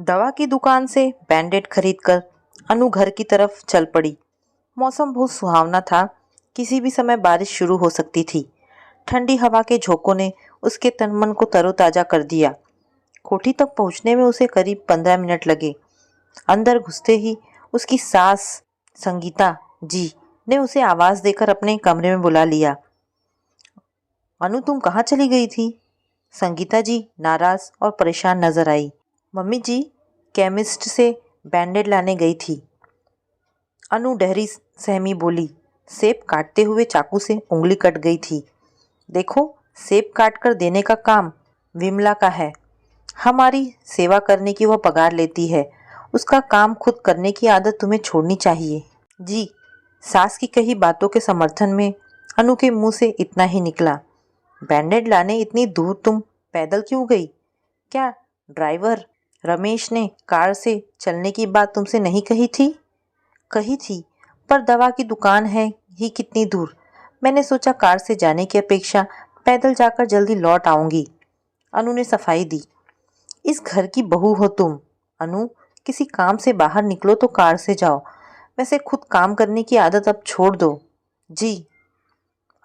दवा की दुकान से बैंडेड खरीदकर अनु घर की तरफ चल पड़ी। मौसम बहुत सुहावना था। किसी भी समय बारिश शुरू हो सकती थी। ठंडी हवा के झोंकों ने उसके तन मन को तरोताजा कर दिया। कोठी तक पहुंचने में उसे करीब 15 मिनट लगे। अंदर घुसते ही उसकी सास संगीता जी ने उसे आवाज देकर अपने कमरे में बुला लिया। अनु, तुम कहाँ चली गई थी? संगीता जी नाराज और परेशान नजर आई। मम्मी जी, केमिस्ट से बैंडेड लाने गई थी। अनु डहरी सहमी बोली। सेब काटते हुए चाकू से उंगली कट गई थी। देखो, सेब काट कर देने का काम विमला का है। हमारी सेवा करने की वह पगार लेती है। उसका काम खुद करने की आदत तुम्हें छोड़नी चाहिए। जी। सास की कही बातों के समर्थन में अनु के मुंह से इतना ही निकला। बैंडेड लाने इतनी दूर तुम पैदल क्यों गई? क्या ड्राइवर रमेश ने कार से चलने की बात तुमसे नहीं कही थी? कही थी, पर दवा की दुकान है ही कितनी दूर। मैंने सोचा कार से जाने की अपेक्षा पैदल जाकर जल्दी लौट आऊंगी। अनु ने सफाई दी। इस घर की बहू हो तुम। अनु, किसी काम से बाहर निकलो तो कार से जाओ। वैसे खुद काम करने की आदत अब छोड़ दो। जी।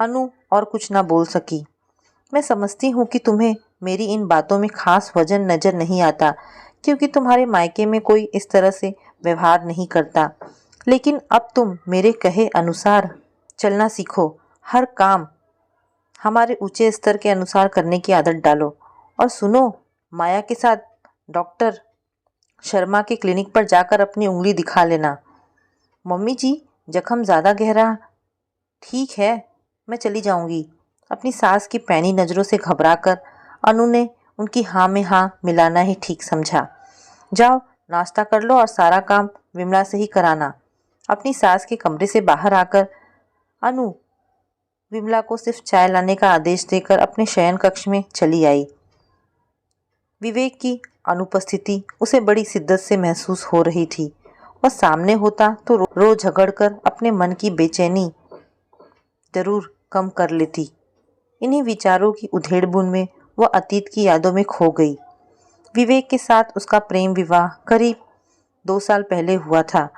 अनु और कुछ ना बोल सकी। मैं समझती हूँ कि तुम्हें मेरी इन बातों में खास वजन नजर नहीं आता, क्योंकि तुम्हारे मायके में कोई इस तरह से व्यवहार नहीं करता। लेकिन अब तुम मेरे कहे अनुसार चलना सीखो। हर काम हमारे ऊंचे स्तर के अनुसार करने की आदत डालो। और सुनो, माया के साथ डॉक्टर शर्मा के क्लिनिक पर जाकर अपनी उंगली दिखा लेना। मम्मी जी, जख्म ज़्यादा गहरा? ठीक है, मैं चली जाऊंगी। अपनी सास की पैनी नज़रों से घबराकर अनु ने उनकी हाँ में हाँ मिलाना ही ठीक समझा। जाओ, नाश्ता कर लो और सारा काम विमला से ही कराना। अपनी सास के कमरे से बाहर आकर अनु विमला को सिर्फ चाय लाने का आदेश देकर अपने शयन कक्ष में चली आई। विवेक की अनुपस्थिति उसे बड़ी शिद्दत से महसूस हो रही थी। वह सामने होता तो रो झगड़कर अपने मन की बेचैनी जरूर कम कर लेती। इन्हीं विचारों की उधेड़-बुन में वह अतीत की यादों में खो गई। विवेक के साथ उसका प्रेम विवाह करीब 2 साल पहले हुआ था।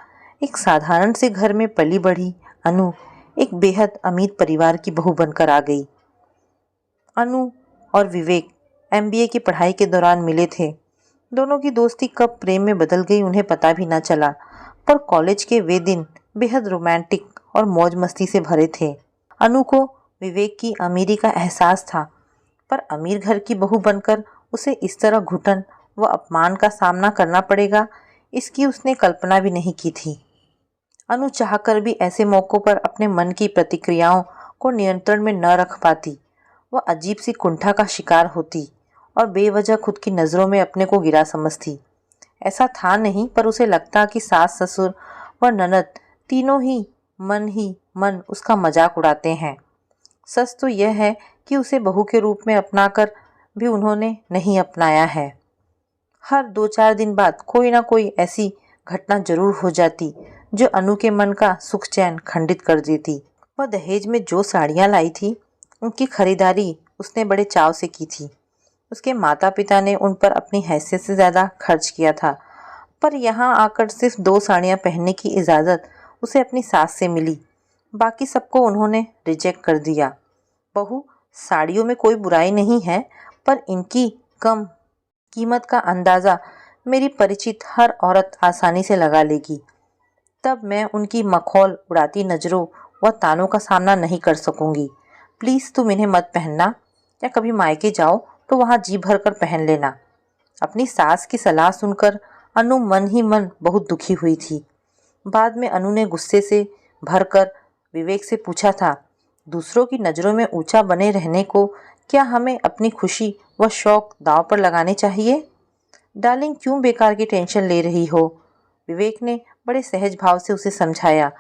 एक साधारण से घर में पली बढ़ी अनु एक बेहद अमीर परिवार की बहू बनकर आ गई। अनु और विवेक एमबीए की पढ़ाई के दौरान मिले थे। दोनों की दोस्ती कब प्रेम में बदल गई उन्हें पता भी न चला, पर कॉलेज के वे दिन बेहद रोमांटिक और मौज मस्ती से भरे थे। अनु को विवेक की अमीरी का एहसास था, पर अमीर घर की बहू बनकर उसे इस तरह घुटन व अपमान का सामना करना पड़ेगा, इसकी उसने कल्पना भी नहीं की थी। अनु चाहकर भी ऐसे मौक़ों पर अपने मन की प्रतिक्रियाओं को नियंत्रण में न रख पाती। वह अजीब सी कुंठा का शिकार होती और बेवजह खुद की नज़रों में अपने को गिरा समझती। ऐसा था नहीं, पर उसे लगता कि सास ससुर व ननद तीनों ही मन उसका मजाक उड़ाते हैं। सच तो यह है कि उसे बहू के रूप में अपनाकर भी उन्होंने नहीं अपनाया है। हर 2-4 दिन बाद कोई ना कोई ऐसी घटना जरूर हो जाती जो अनु के मन का सुख चैन खंडित कर देती। वह दहेज में जो साड़ियाँ लाई थी, उनकी खरीदारी उसने बड़े चाव से की थी। उसके माता पिता ने उन पर अपनी हैसियत से ज़्यादा खर्च किया था, पर यहाँ आकर सिर्फ 2 साड़ियाँ पहनने की इजाज़त उसे अपनी सास से मिली। बाकी सबको उन्होंने रिजेक्ट कर दिया। बहू, साड़ियों में कोई बुराई नहीं है, पर इनकी कम कीमत का अंदाज़ा मेरी परिचित हर औरत आसानी से लगा लेगी। तब मैं उनकी मखौल उड़ाती नज़रों व तानों का सामना नहीं कर सकूंगी। प्लीज़ तुम इन्हें मत पहनना, या कभी मायके जाओ तो वहाँ जी भर कर पहन लेना। अपनी सास की सलाह सुनकर अनु मन ही मन बहुत दुखी हुई थी। बाद में अनु ने गुस्से से भरकर विवेक से पूछा था, दूसरों की नज़रों में ऊंचा बने रहने को क्या हमें अपनी खुशी व शौक दांव पर लगाने चाहिए? डार्लिंग, क्यों बेकार की टेंशन ले रही हो? विवेक ने बड़े सहज भाव से उसे समझाया।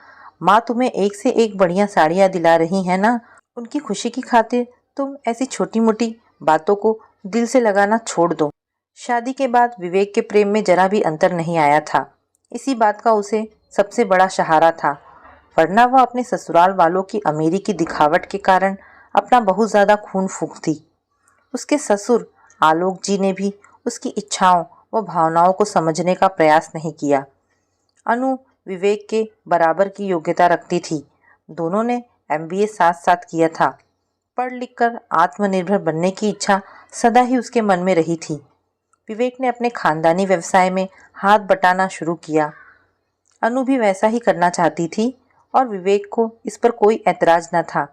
माँ तुम्हें एक से एक बढ़िया साड़ियाँ दिला रही हैं ना। उनकी खुशी की खातिर तुम ऐसी छोटी मोटी बातों को दिल से लगाना छोड़ दो। शादी के बाद विवेक के प्रेम में जरा भी अंतर नहीं आया था। इसी बात का उसे सबसे बड़ा सहारा था, वरना वह अपने ससुराल वालों की अमीरी की दिखावट के कारण अपना बहुत ज़्यादा खून फूंकती। उसके ससुर आलोक जी ने भी उसकी इच्छाओं व भावनाओं को समझने का प्रयास नहीं किया। अनु विवेक के बराबर की योग्यता रखती थी। दोनों ने एमबीए साथ साथ किया था। पढ़ लिखकर आत्मनिर्भर बनने की इच्छा सदा ही उसके मन में रही थी। विवेक ने अपने खानदानी व्यवसाय में हाथ बटाना शुरू किया। अनु भी वैसा ही करना चाहती थी और विवेक को इस पर कोई ऐतराज न था,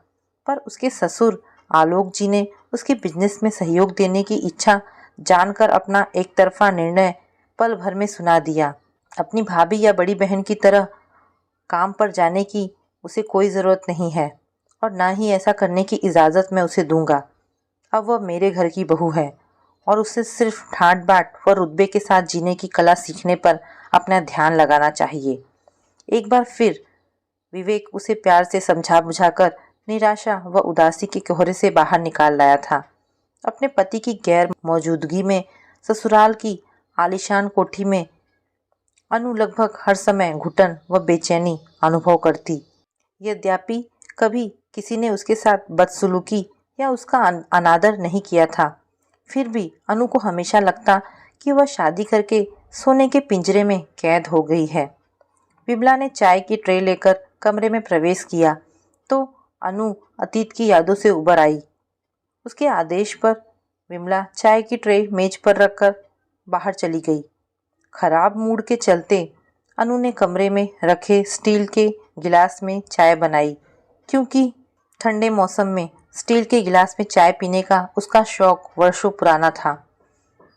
पर उसके ससुर आलोक जी ने उसके बिजनेस में सहयोग देने की इच्छा जानकर अपना एक तरफा निर्णय पल भर में सुना दिया। अपनी भाभी या बड़ी बहन की तरह काम पर जाने की उसे कोई ज़रूरत नहीं है और ना ही ऐसा करने की इजाज़त मैं उसे दूंगा। अब वह मेरे घर की बहू है और उसे सिर्फ ठाट बाट व रुतबे के साथ जीने की कला सीखने पर अपना ध्यान लगाना चाहिए। एक बार फिर विवेक उसे प्यार से समझा बुझाकर निराशा व उदासी के कोहरे से बाहर निकाल लाया था। अपने पति की गैर मौजूदगी में ससुराल की आलीशान कोठी में अनु लगभग हर समय घुटन व बेचैनी अनुभव करती। यद्यपि कभी किसी ने उसके साथ बदसलूकी या उसका अनादर नहीं किया था, फिर भी अनु को हमेशा लगता कि वह शादी करके सोने के पिंजरे में कैद हो गई है। विमला ने चाय की ट्रे लेकर कमरे में प्रवेश किया तो अनु अतीत की यादों से उबर आई। उसके आदेश पर विमला चाय की ट्रे मेज पर रखकर बाहर चली गई। खराब मूड के चलते अनु ने कमरे में रखे स्टील के गिलास में चाय बनाई, क्योंकि ठंडे मौसम में स्टील के गिलास में चाय पीने का उसका शौक वर्षों पुराना था।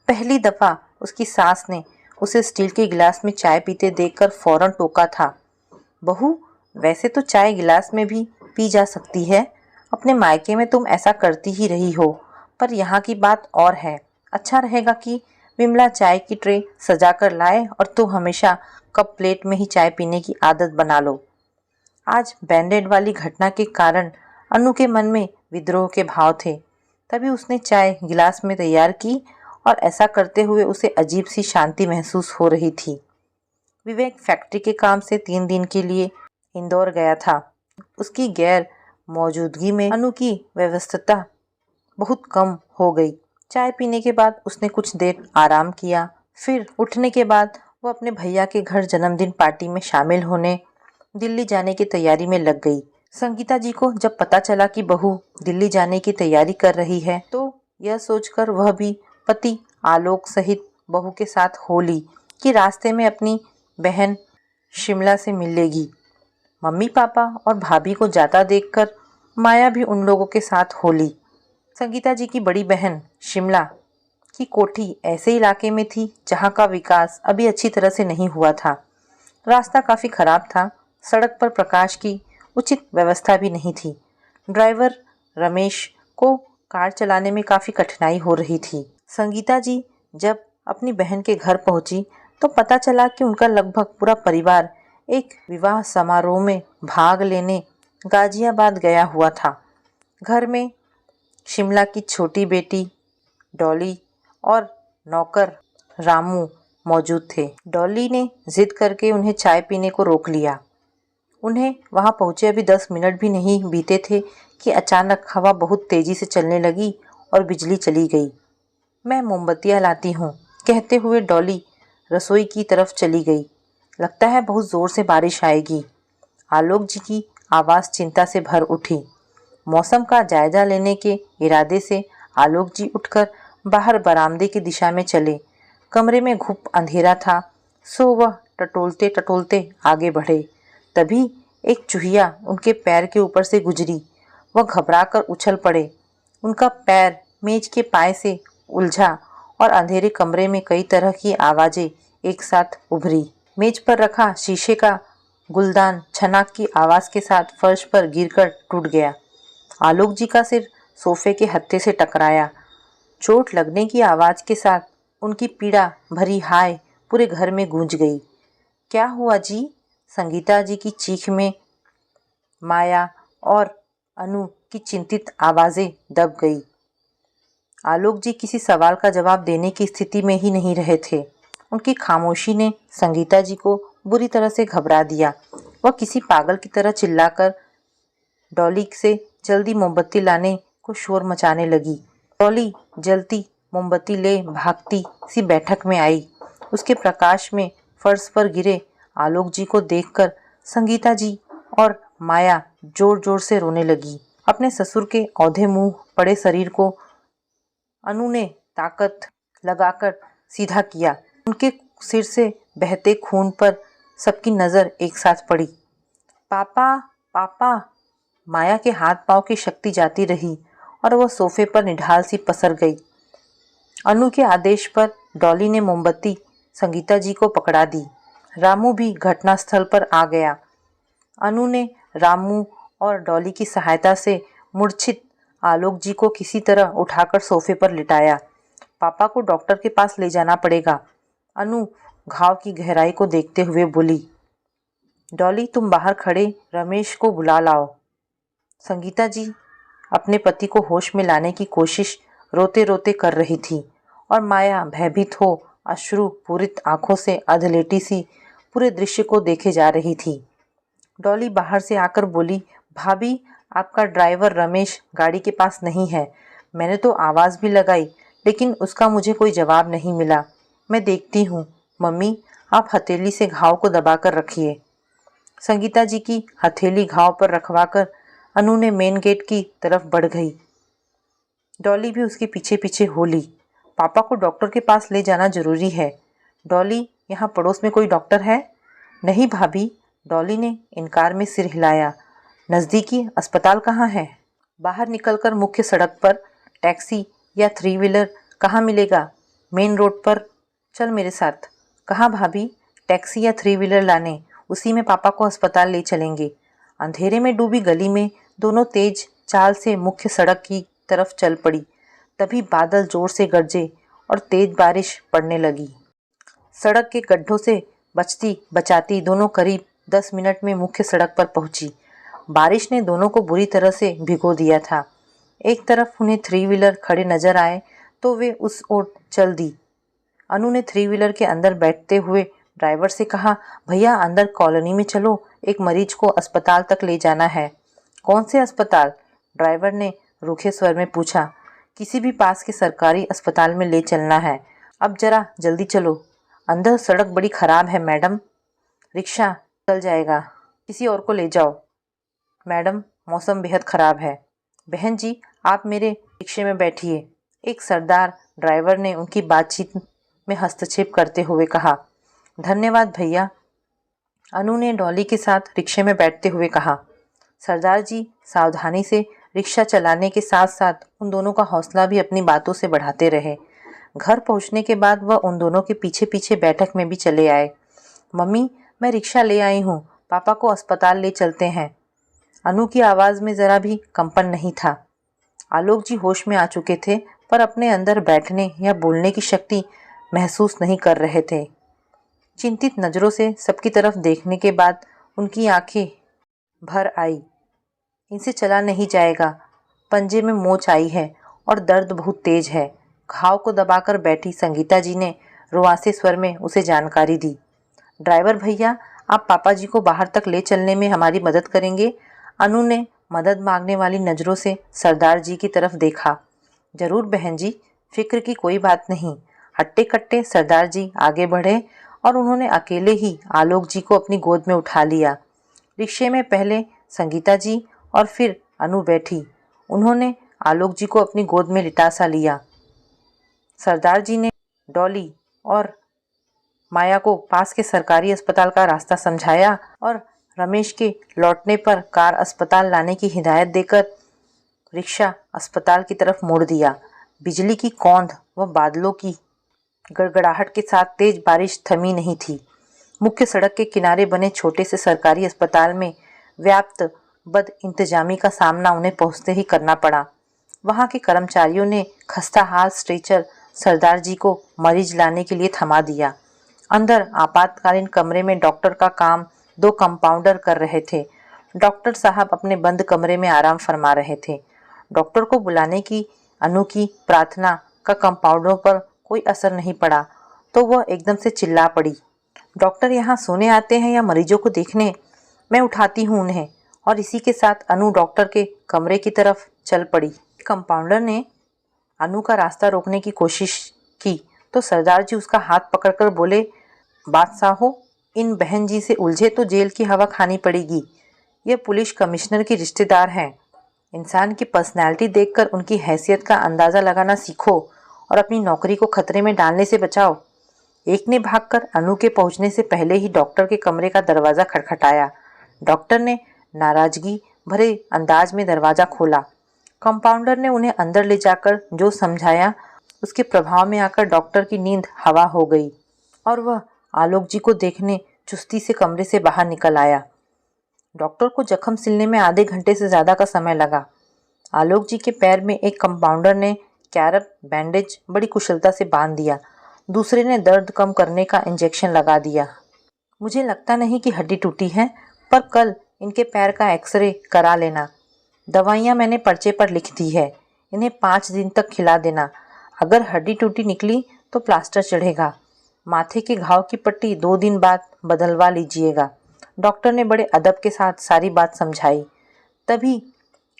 पहली दफ़ा उसकी सास ने उसे स्टील के गिलास में चाय पीते देखकर फौरन टोका था। बहू, वैसे तो चाय गिलास में भी पी जा सकती है। अपने मायके में तुम ऐसा करती ही रही हो, पर यहाँ की बात और है। अच्छा रहेगा कि विमला चाय की ट्रे सजा कर लाए और तुम हमेशा कप प्लेट में ही चाय पीने की आदत बना लो। आज बैंडेड वाली घटना के कारण अनु के मन में विद्रोह के भाव थे, तभी उसने चाय गिलास में तैयार की और ऐसा करते हुए उसे अजीब सी शांति महसूस हो रही थी। विवेक फैक्ट्री के काम से 3 दिन के लिए इंदौर गया था। उसकी गैर मौजूदगी में अनु की व्यस्तता बहुत कम हो गई। चाय पीने के बाद उसने कुछ देर आराम किया। फिर उठने के बाद वो अपने भैया के घर जन्मदिन पार्टी में शामिल होने दिल्ली जाने की तैयारी में लग गई। संगीता जी को जब पता चला कि बहू दिल्ली जाने की तैयारी कर रही है तो यह सोचकर वह भी पति आलोक सहित बहू के साथ हो ली कि रास्ते में अपनी बहन शिमला से मिल लेगी। मम्मी पापा और भाभी को जाता देखकर माया भी उन लोगों के साथ हो ली। संगीता जी की बड़ी बहन शिमला की कोठी ऐसे इलाके में थी जहाँ का विकास अभी अच्छी तरह से नहीं हुआ था। रास्ता काफ़ी खराब था। सड़क पर प्रकाश की उचित व्यवस्था भी नहीं थी। ड्राइवर रमेश को कार चलाने में काफ़ी कठिनाई हो रही थी। संगीता जी जब अपनी बहन के घर पहुंची तो पता चला कि उनका लगभग पूरा परिवार एक विवाह समारोह में भाग लेने गाजियाबाद गया हुआ था। घर में शिमला की छोटी बेटी डॉली और नौकर रामू मौजूद थे। डॉली ने जिद करके उन्हें चाय पीने को रोक लिया। उन्हें वहां पहुंचे अभी 10 मिनट भी नहीं बीते थे कि अचानक हवा बहुत तेजी से चलने लगी और बिजली चली गई। मैं मोमबत्तियां लाती हूँ, कहते हुए डॉली रसोई की तरफ चली गई। लगता है बहुत ज़ोर से बारिश आएगी। आलोक जी की आवाज़ चिंता से भर उठी। मौसम का जायजा लेने के इरादे से आलोक जी उठकर बाहर बरामदे की दिशा में चले। कमरे में घुप अंधेरा था, सो वह टटोलते टटोलते आगे बढ़े। तभी एक चूहिया उनके पैर के ऊपर से गुजरी। वह घबराकर उछल पड़े। उनका पैर मेज के पाए से उलझा और अंधेरे कमरे में कई तरह की आवाज़ें एक साथ उभरी। मेज पर रखा शीशे का गुलदान छनाक की आवाज़ के साथ फर्श पर गिरकर टूट गया। आलोक जी का सिर सोफे के हत्थे से टकराया। चोट लगने की आवाज़ के साथ उनकी पीड़ा भरी हाय पूरे घर में गूंज गई। क्या हुआ जी? संगीता जी की चीख में माया और अनु की चिंतित आवाज़ें दब गई। आलोक जी किसी सवाल का जवाब देने की स्थिति में ही नहीं रहे थे। उनकी खामोशी ने संगीता जी को बुरी तरह से घबरा दिया। वह किसी पागल की तरह चिल्लाकर डॉली से जल्दी मोमबत्ती लाने को शोर मचाने लगी। डॉली जलती मोमबत्ती ले भागती सी बैठक में आई। उसके प्रकाश में फर्श पर गिरे आलोक जी को देखकर संगीता जी और माया जोर जोर से रोने लगी। अपने ससुर के औधे मुंह पड़े शरीर को अनु ने ताकत लगाकर सीधा किया। उनके सिर से बहते खून पर सबकी नजर एक साथ पड़ी। पापा पापा, माया के हाथ पांव की शक्ति जाती रही और वह सोफे पर निढाल सी पसर गई। अनु के आदेश पर डॉली ने मोमबत्ती संगीता जी को पकड़ा दी। रामू भी घटनास्थल पर आ गया। अनु ने रामू और डॉली की सहायता से मूर्छित आलोक जी को किसी तरह उठाकर सोफे पर लिटाया। पापा को डॉक्टर के पास ले जाना पड़ेगा, अनु घाव की गहराई को देखते हुए बोली। डॉली, तुम बाहर खड़े रमेश को बुला लाओ। संगीता जी अपने पति को होश में लाने की कोशिश रोते रोते कर रही थी और माया भयभीत हो अश्रु पूरित आंखों से अधलेटी सी पूरे दृश्य को देखे जा रही थी। डॉली बाहर से आकर बोली, भाभी, आपका ड्राइवर रमेश गाड़ी के पास नहीं है। मैंने तो आवाज़ भी लगाई लेकिन उसका मुझे कोई जवाब नहीं मिला। मैं देखती हूँ। मम्मी, आप हथेली से घाव को दबाकर रखिए। संगीता जी की हथेली घाव पर रखवाकर अनु ने मेन गेट की तरफ बढ़ गई। डॉली भी उसके पीछे पीछे हो ली। पापा को डॉक्टर के पास ले जाना जरूरी है। डॉली, यहाँ पड़ोस में कोई डॉक्टर है? नहीं भाभी, डॉली ने इनकार में सिर हिलाया। नज़दीकी अस्पताल कहाँ है? बाहर निकलकर मुख्य सड़क पर टैक्सी या 3 व्हीलर कहाँ मिलेगा? मेन रोड पर। चल मेरे साथ। कहाँ भाभी? टैक्सी या 3 व्हीलर लाने, उसी में पापा को अस्पताल ले चलेंगे। अंधेरे में डूबी गली में दोनों तेज चाल से मुख्य सड़क की तरफ चल पड़ी। तभी बादल जोर से गरजे और तेज बारिश पड़ने लगी। सड़क के गड्ढों से बचती बचाती दोनों करीब 10 मिनट में मुख्य सड़क पर पहुंची। बारिश ने दोनों को बुरी तरह से भिगो दिया था। एक तरफ उन्हें 3 व्हीलर खड़े नजर आए तो वे उस ओर चल दी। अनु ने 3 व्हीलर के अंदर बैठते हुए ड्राइवर से कहा, भैया अंदर कॉलोनी में चलो, एक मरीज को अस्पताल तक ले जाना है। कौन से अस्पताल? ड्राइवर ने रूखे स्वर में पूछा। किसी भी पास के सरकारी अस्पताल में ले चलना है। अब जरा जल्दी चलो, अंदर सड़क बड़ी खराब है मैडम। रिक्शा चल जाएगा, किसी और को ले जाओ। मैडम, मौसम बेहद खराब है। बहन जी, आप मेरे रिक्शे में बैठिए, एक सरदार ड्राइवर ने उनकी बातचीत में हस्तक्षेप करते हुए कहा। धन्यवाद भैया, अनु ने डॉली के साथ रिक्शे में बैठते हुए कहा। सरदार जी सावधानी से रिक्शा चलाने के साथ साथ उन दोनों का हौसला भी अपनी बातों से बढ़ाते रहे। घर पहुंचने के बाद वह उन दोनों के पीछे पीछे बैठक में भी चले आए। मम्मी, मैं रिक्शा ले आई हूँ, पापा को अस्पताल ले चलते हैं। अनु की आवाज़ में ज़रा भी कंपन नहीं था। आलोक जी होश में आ चुके थे पर अपने अंदर बैठने या बोलने की शक्ति महसूस नहीं कर रहे थे। चिंतित नज़रों से सबकी तरफ देखने के बाद उनकी आंखें भर आई। इनसे चला नहीं जाएगा, पंजे में मोच आई है और दर्द बहुत तेज है। घाव को दबाकर बैठी संगीता जी ने रुआंसे स्वर में उसे जानकारी दी। ड्राइवर भैया, आप पापा जी को बाहर तक ले चलने में हमारी मदद करेंगे? अनु ने मदद मांगने वाली नज़रों से सरदार जी की तरफ देखा। जरूर बहन जी, फिक्र की कोई बात नहीं। हट्टे कट्टे सरदार जी आगे बढ़े और उन्होंने अकेले ही आलोक जी को अपनी गोद में उठा लिया। रिक्शे में पहले संगीता जी और फिर अनु बैठी। उन्होंने आलोक जी को अपनी गोद में लिटा सा लिया। सरदार जी ने डॉली और माया को पास के सरकारी अस्पताल का रास्ता समझाया और रमेश के लौटने पर कार अस्पताल लाने की हिदायत देकर रिक्शा अस्पताल की तरफ मोड़ दिया। बिजली की कौंध व बादलों की गड़गड़ाहट के साथ तेज बारिश थमी नहीं थी। मुख्य सड़क के किनारे बने छोटे से सरकारी अस्पताल में व्याप्त बद इंतजामी का सामना उन्हें पहुंचते ही करना पड़ा। वहां के कर्मचारियों ने खस्ता हाल स्ट्रेचर सरदार जी को मरीज लाने के लिए थमा दिया। अंदर आपातकालीन कमरे में डॉक्टर का काम 2 कंपाउंडर कर रहे थे। डॉक्टर साहब अपने बंद कमरे में आराम फरमा रहे थे। डॉक्टर को बुलाने की अनु की प्रार्थना का कंपाउंडरों पर कोई असर नहीं पड़ा तो वह एकदम से चिल्ला पड़ी। डॉक्टर यहाँ सोने आते हैं या मरीजों को देखने? मैं उठाती हूँ उन्हें। और इसी के साथ अनु डॉक्टर के कमरे की तरफ चल पड़ी। कंपाउंडर ने अनु का रास्ता रोकने की कोशिश की तो सरदार जी उसका हाथ पकड़कर बोले, बादशाहो, इन बहन जी से उलझे तो जेल की हवा खानी पड़ेगी। ये पुलिस कमिश्नर की रिश्तेदार हैं। इंसान की पर्सनैलिटी देखकर उनकी हैसियत का अंदाज़ा लगाना सीखो और अपनी नौकरी को खतरे में डालने से बचाओ। एक ने भागकर अनु के पहुंचने से पहले ही डॉक्टर के कमरे का दरवाज़ा खटखटाया। डॉक्टर ने नाराज़गी भरे अंदाज में दरवाज़ा खोला। कंपाउंडर ने उन्हें अंदर ले जाकर जो समझाया उसके प्रभाव में आकर डॉक्टर की नींद हवा हो गई और वह आलोक जी को देखने चुस्ती से कमरे से बाहर निकल आया। डॉक्टर को जख्म सिलने में आधे घंटे से ज़्यादा का समय लगा। आलोक जी के पैर में एक कंपाउंडर ने कैरब बैंडेज बड़ी कुशलता से बांध दिया, दूसरे ने दर्द कम करने का इंजेक्शन लगा दिया। मुझे लगता नहीं कि हड्डी टूटी है, पर कल इनके पैर का एक्सरे करा लेना। दवाइयाँ मैंने पर्चे पर लिख दी है, इन्हें 5 दिन तक खिला देना। अगर हड्डी टूटी निकली तो प्लास्टर चढ़ेगा। माथे के घाव की पट्टी 2 दिन बाद बदलवा लीजिएगा। डॉक्टर ने बड़े अदब के साथ सारी बात समझाई। तभी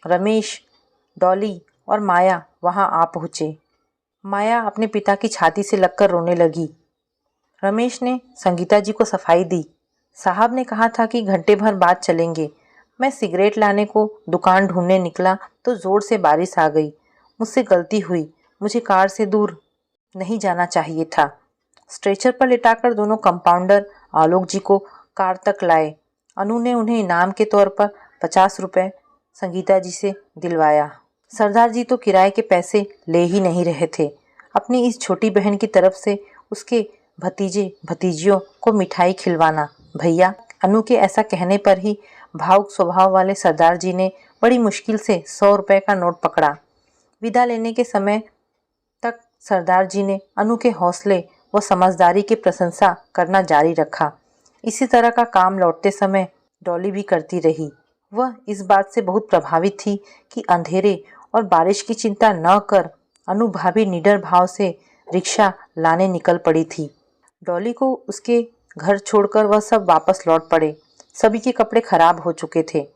रमेश, डॉली और माया वहां आ पहुँचे। माया अपने पिता की छाती से लगकर रोने लगी। रमेश ने संगीता जी को सफाई दी। साहब ने कहा था कि घंटे भर बाद चलेंगे। मैं सिगरेट लाने को दुकान ढूंढने निकला तो ज़ोर से बारिश आ गई। मुझसे गलती हुई, मुझे कार से दूर नहीं जाना चाहिए था। स्ट्रेचर पर लिटाकर दोनों कंपाउंडर आलोक जी को कार तक लाए। अनु ने उन्हें इनाम के तौर पर 50 रुपये संगीता जी से दिलवाया। सरदार जी तो किराए के पैसे ले ही नहीं रहे थे। अपनी इस छोटी बहन की तरफ से उसके भतीजे भतीजियों को मिठाई खिलवाना। भैया, अनु के ऐसा कहने पर ही भावुक स्वभाव वाले सरदार जी ने बड़ी मुश्किल से 100 रुपये का नोट पकड़ा। विदा लेने के समय तक सरदार जी ने अनु के हौसले व समझदारी की प्रशंसा करना जारी रखा। इसी तरह का काम लौटते समय डॉली भी करती रही। वह इस बात से बहुत प्रभावित थी कि अंधेरे और बारिश की चिंता न कर अनु भाभी निडर भाव से रिक्शा लाने निकल पड़ी थी। डॉली को उसके घर छोड़कर वह सब वापस लौट पड़े। सभी के कपड़े खराब हो चुके थे।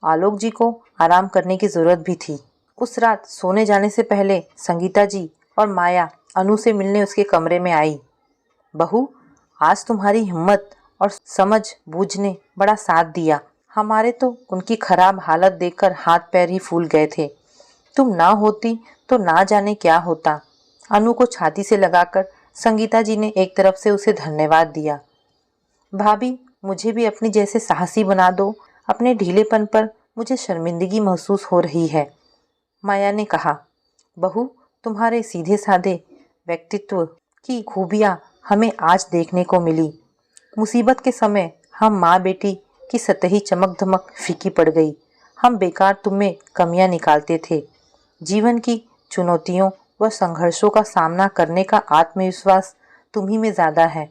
आलोक जी को आराम करने की जरूरत भी थी। उस रात सोने जाने से पहले संगीता जी और माया अनु से मिलने उसके कमरे में आई। बहू, आज तुम्हारी हिम्मत और समझ बूझ ने बड़ा साथ दिया। हमारे तो उनकी खराब हालत देखकर हाथ पैर ही फूल गए थे। तुम ना होती तो ना जाने क्या होता। अनु को छाती से लगाकर संगीता जी ने एक तरफ से उसे धन्यवाद दिया। भाभी, मुझे भी अपनी जैसे साहसी बना दो। अपने ढीलेपन पर मुझे शर्मिंदगी महसूस हो रही है। माया ने कहा, बहू, तुम्हारे सीधे साधे व्यक्तित्व की खूबियाँ हमें आज देखने को मिली। मुसीबत के समय हम माँ बेटी की सतही चमक धमक फीकी पड़ गई। हम बेकार तुम में कमियाँ निकालते थे। जीवन की चुनौतियों व संघर्षों का सामना करने का आत्मविश्वास तुम्ही में ज़्यादा है।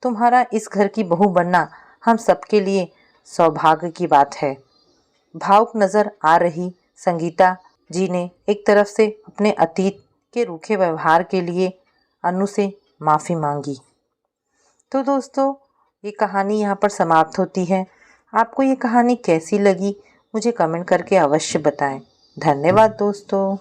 तुम्हारा इस घर की बहू बनना हम सबके लिए सौभाग्य की बात है। भावुक नज़र आ रही संगीता जी ने एक तरफ से अपने अतीत के रूखे व्यवहार के लिए अनु से माफ़ी मांगी। तो दोस्तों, ये कहानी यहाँ पर समाप्त होती है। आपको ये कहानी कैसी लगी मुझे कमेंट करके अवश्य बताएं। धन्यवाद दोस्तों।